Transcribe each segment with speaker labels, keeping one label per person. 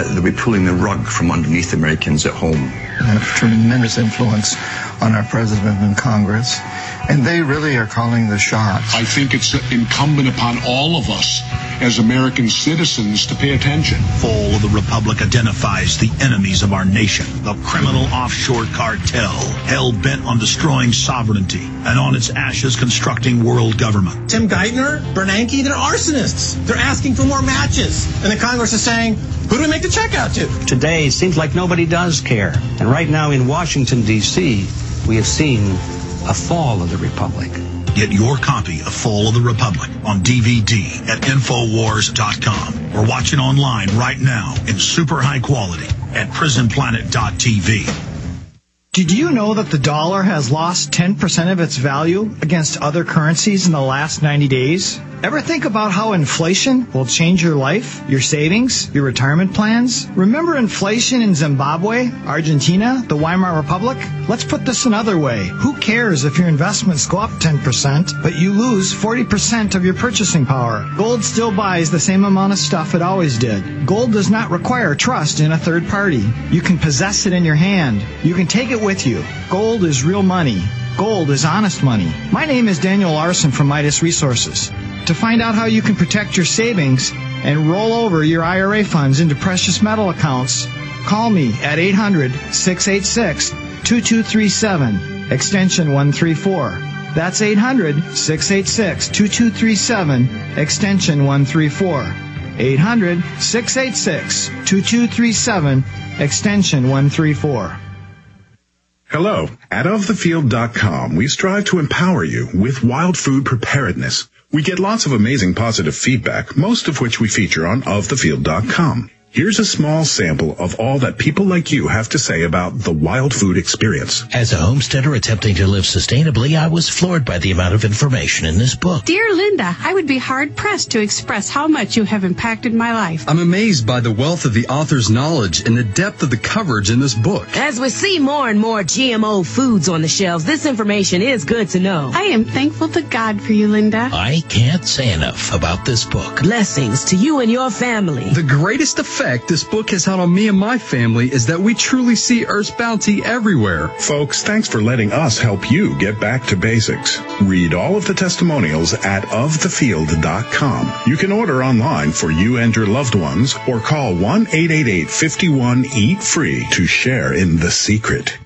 Speaker 1: they'll be pulling the rug from underneath Americans at home.
Speaker 2: They have tremendous influence on our president and Congress, and they really are calling the shots.
Speaker 3: I think it's incumbent upon all of us as American citizens to pay attention.
Speaker 4: Fall of the Republic identifies the enemies of our nation, the criminal offshore cartel, hell-bent on destroying sovereignty, and on its ashes constructing world government.
Speaker 5: Tim Geithner, Bernanke, they're arsonists. They're asking for more matches. And the Congress is saying, who do we make the check out to?
Speaker 6: Today, it seems like nobody does care. And right now in Washington, D.C., we have seen a fall of the Republic.
Speaker 4: Get your copy of Fall of the Republic on DVD at Infowars.com or watch it online right now in super high quality at PrisonPlanet.tv.
Speaker 7: Did you know that the dollar has lost 10% of its value against other currencies in the last 90 days? Ever think about how inflation will change your life, your savings, your retirement plans? Remember inflation in Zimbabwe, Argentina, the Weimar Republic? Let's put this another way. Who cares if your investments go up 10%, but you lose 40% of your purchasing power? Gold still buys the same amount of stuff it always did. Gold does not require trust in a third party. You can possess it in your hand. You can take it with you. Gold is real money. Gold is honest money. My name is Daniel Larson from Midas Resources. To find out how you can protect your savings and roll over your IRA funds into precious metal accounts, call me at 800-686-2237, extension 134. That's 800-686-2237, extension 134. 800-686-2237, extension 134.
Speaker 8: Hello. At OfTheField.com, we strive to empower you with wild food preparedness. We get lots of amazing positive feedback, most of which we feature on OfTheField.com. Here's a small sample of all that people like you have to say about the wild food experience.
Speaker 9: As a homesteader attempting to live sustainably, I was floored by the amount of information in this book.
Speaker 10: Dear Linda, I would be hard-pressed to express how much you have impacted my life.
Speaker 11: I'm amazed by the wealth of the author's knowledge and the depth of the coverage in this book.
Speaker 12: As we see more and more GMO foods on the shelves, this information is good to know.
Speaker 10: I am thankful to God for you, Linda.
Speaker 9: I can't say enough about this book.
Speaker 12: Blessings to you and your family.
Speaker 11: The greatest effect this book has had on me and my family is that we truly see Earth's bounty everywhere.
Speaker 8: Folks, thanks for letting us help you get back to basics. Read all of the testimonials at ofthefield.com. You can order online for you and your loved ones or call 1-888-51-EAT-FREE to share in the secret.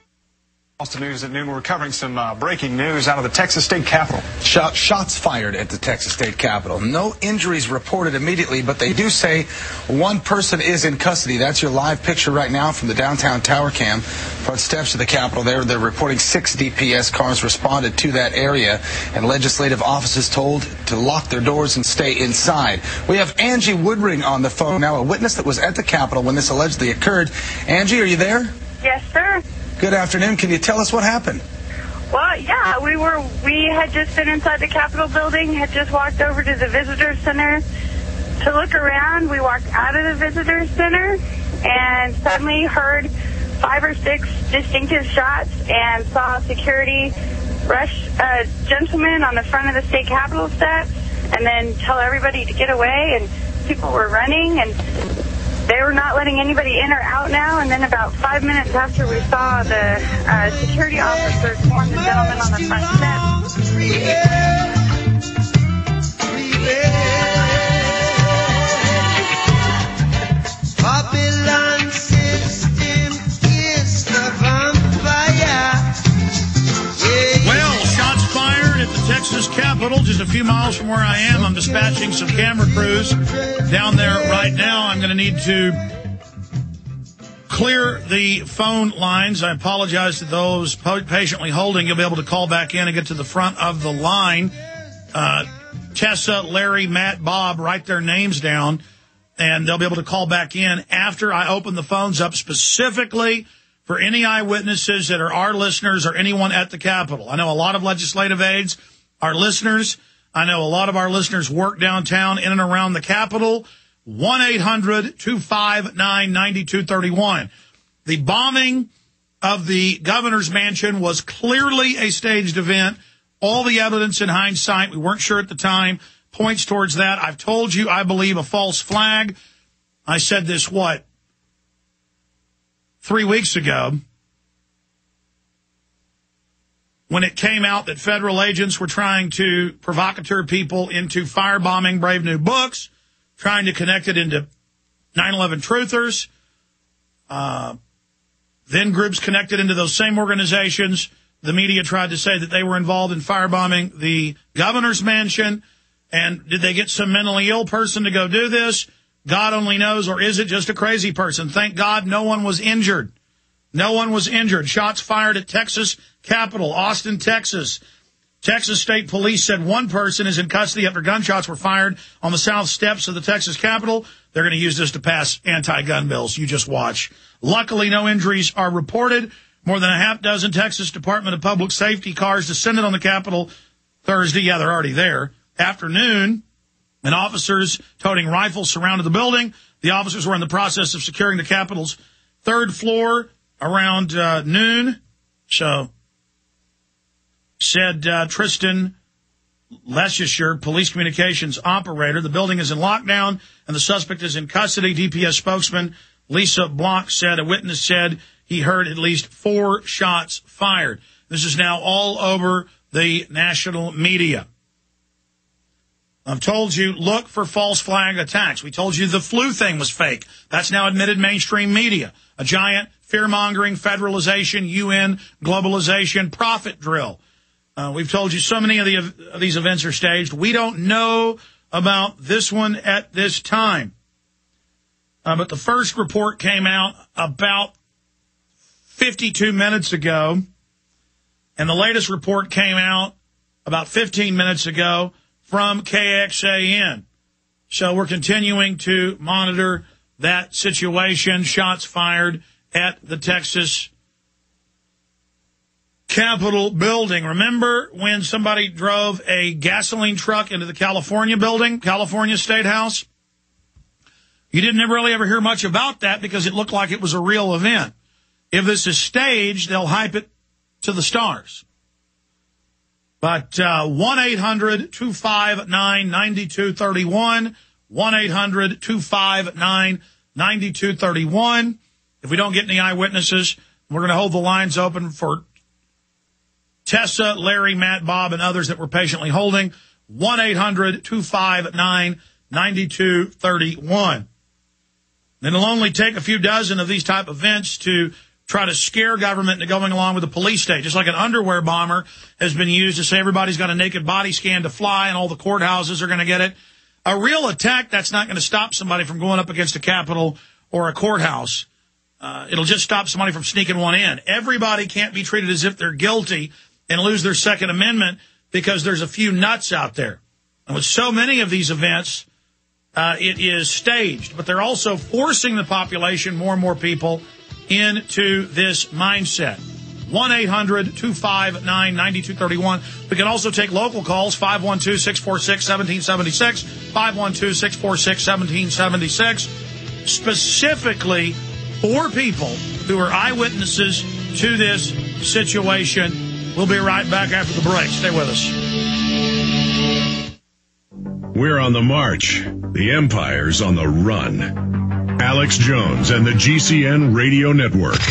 Speaker 13: Austin News at noon. We're covering some breaking news out of the Texas State Capitol.
Speaker 14: Shots fired at the Texas State Capitol. No injuries reported immediately, but they do say one person is in custody. That's your live picture right now from the downtown tower cam. Front steps of the Capitol there. They're reporting 6 DPS cars responded to that area, and legislative offices told to lock their doors and stay inside. We have Angie Woodring on the phone now, a witness that was at the Capitol when this allegedly occurred. Angie, are you there?
Speaker 15: Yes, sir.
Speaker 14: Good afternoon. Can you tell us what happened?
Speaker 15: Well, yeah, we had just been inside the Capitol building, had just walked over to the visitor center to look around. We walked out of the visitor center and suddenly heard 5 or 6 distinctive shots and saw security rush a gentleman on the front of the state Capitol steps and then tell everybody to get away, and people were running and they were not letting anybody in or out now, and then about 5 minutes after we saw the security officers warn the gentleman on the front steps.
Speaker 16: Babylon system is the vampire.
Speaker 17: Well, shots fired at the Texas Capitol, just a few miles from where I am. I'm dispatching some camera crews down there right now. I'm going to need to clear the phone lines. I apologize to those patiently holding. You'll be able to call back in and get to the front of the line. Tessa, Larry, Matt, Bob, write their names down, and they'll be able to call back in after I open the phones up specifically for any eyewitnesses that are our listeners or anyone at the Capitol. I know a lot of legislative aides are listeners. I know a lot of our listeners work downtown in and around the Capitol. 1-800-259-9231. The bombing of the governor's mansion was clearly a staged event. All the evidence in hindsight, we weren't sure at the time, points towards that. I've told you I believe a false flag. I said this, 3 weeks ago when it came out that federal agents were trying to provocateur people into firebombing Brave New Books, trying to connect it into 9/11 truthers. Then groups connected into those same organizations. The media tried to say that they were involved in firebombing the governor's mansion. And did they get some mentally ill person to go do this? God only knows. Or is it just a crazy person? Thank God no one was injured. No one was injured. Shots fired at Texas Capitol, Austin, Texas. Texas State Police said one person is in custody after gunshots were fired on the south steps of the Texas Capitol. They're going to use this to pass anti-gun bills. You just watch. Luckily, no injuries are reported. More than a half dozen Texas Department of Public Safety cars descended on the Capitol Thursday. Yeah, they're already there. Afternoon, and officers toting rifles surrounded the building. The officers were in the process of securing the Capitol's third floor around noon. So, said Tristan Leschischer, police communications operator. The building is in lockdown, and the suspect is in custody. DPS spokesman Lisa Blanc said, a witness said he heard at least 4 shots fired. This is now all over the national media. I've told you, look for false flag attacks. We told you the flu thing was fake. That's now admitted mainstream media. A giant fear-mongering, federalization, UN, globalization, profit drill. We've told you so many of these events are staged. We don't know about this one at this time. But the first report came out about 52 minutes ago, and the latest report came out about 15 minutes ago from KXAN. So we're continuing to monitor that situation. Shots fired at the Texas Capitol building. Remember when somebody drove a gasoline truck into the California building, California State House? You didn't really ever hear much about that because it looked like it was a real event. If this is staged, they'll hype it to the stars. But 1-800-259-9231, 1-800-259-9231. If we don't get any eyewitnesses, we're going to hold the lines open for Tessa, Larry, Matt, Bob, and others that we're patiently holding. 1-800-259-9231. And it'll only take a few dozen of these type of events to try to scare government into going along with the police state. Just like an underwear bomber has been used to say everybody's got a naked body scan to fly and all the courthouses are going to get it. A real attack, that's not going to stop somebody from going up against a Capitol or a courthouse. It'll just stop somebody from sneaking one in. Everybody can't be treated as if they're guilty and lose their Second Amendment because there's a few nuts out there. And with so many of these events, it is staged. But they're also forcing the population, more and more people, into this mindset. 1-800-259-9231. We can also take local calls, 512-646-1776, 512-646-1776, specifically for people who are eyewitnesses to this situation. We'll be right back after the break. Stay with us.
Speaker 8: We're on the march. The empire's on the run. Alex Jones and the GCN Radio Network.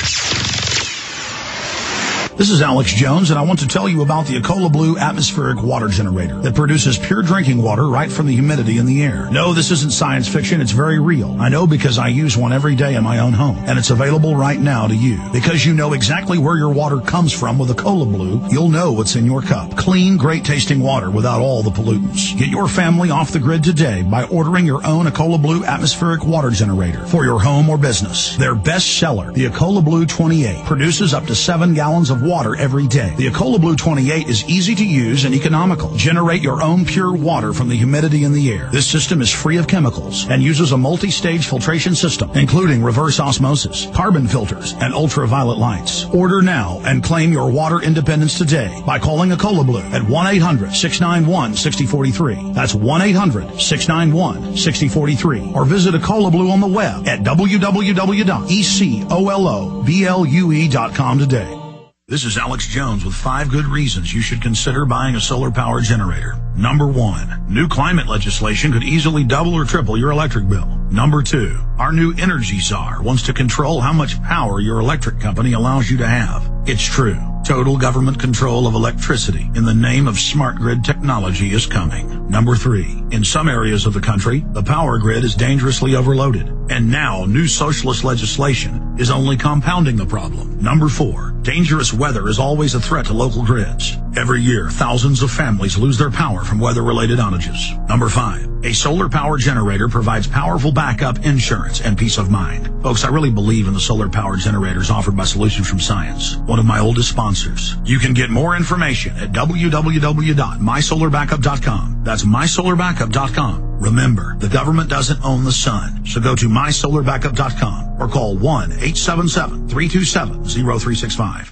Speaker 4: This is Alex Jones, and I want to tell you about the Ecola Blue atmospheric water generator that produces pure drinking water right from the humidity in the air. No, this isn't science fiction. It's very real. I know because I use one every day in my own home, and it's available right now to you. Because you know exactly where your water comes from with Ecola Blue, you'll know what's in your cup. Clean, great-tasting water without all the pollutants. Get your family off the grid today by ordering your own Ecola Blue atmospheric water generator for your home or business. Their best seller, the Ecola Blue 28, produces up to 7 gallons of water every day. The Ecola Blue 28 is easy to use and economical. Generate your own pure water from the humidity in the air. This system is free of chemicals and uses a multi-stage filtration system, including reverse osmosis, carbon filters, and ultraviolet lights. Order now and claim your water independence today by calling Ecola Blue at 1-800-691-6043. That's 1-800-691-6043. Or visit Ecola Blue on the web at www.ecoloblu.com today. This is Alex Jones with 5 good reasons you should consider buying a solar power generator. Number 1, new climate legislation could easily double or triple your electric bill. Number 2, our new energy czar wants to control how much power your electric company allows you to have. It's true. Total government control of electricity in the name of smart grid technology is coming. Number 3, in some areas of the country, the power grid is dangerously overloaded. And now, new socialist legislation is only compounding the problem. Number 4, dangerous weather is always a threat to local grids. Every year, thousands of families lose their power from weather-related outages. Number 5, a solar power generator provides powerful backup insurance and peace of mind. Folks, I really believe in the solar power generators offered by Solutions from Science, one of my oldest sponsors. You can get more information at www.mysolarbackup.com. That's mysolarbackup.com. Remember, the government doesn't own the sun, so go to mysolarbackup.com or call 1-877-327-0365.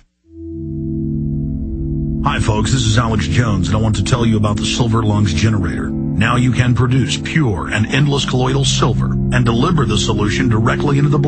Speaker 4: Hi folks, this is Alex Jones, and I want to tell you about the Silver Lungs generator. Now you can produce pure and endless colloidal silver and deliver the solution directly into the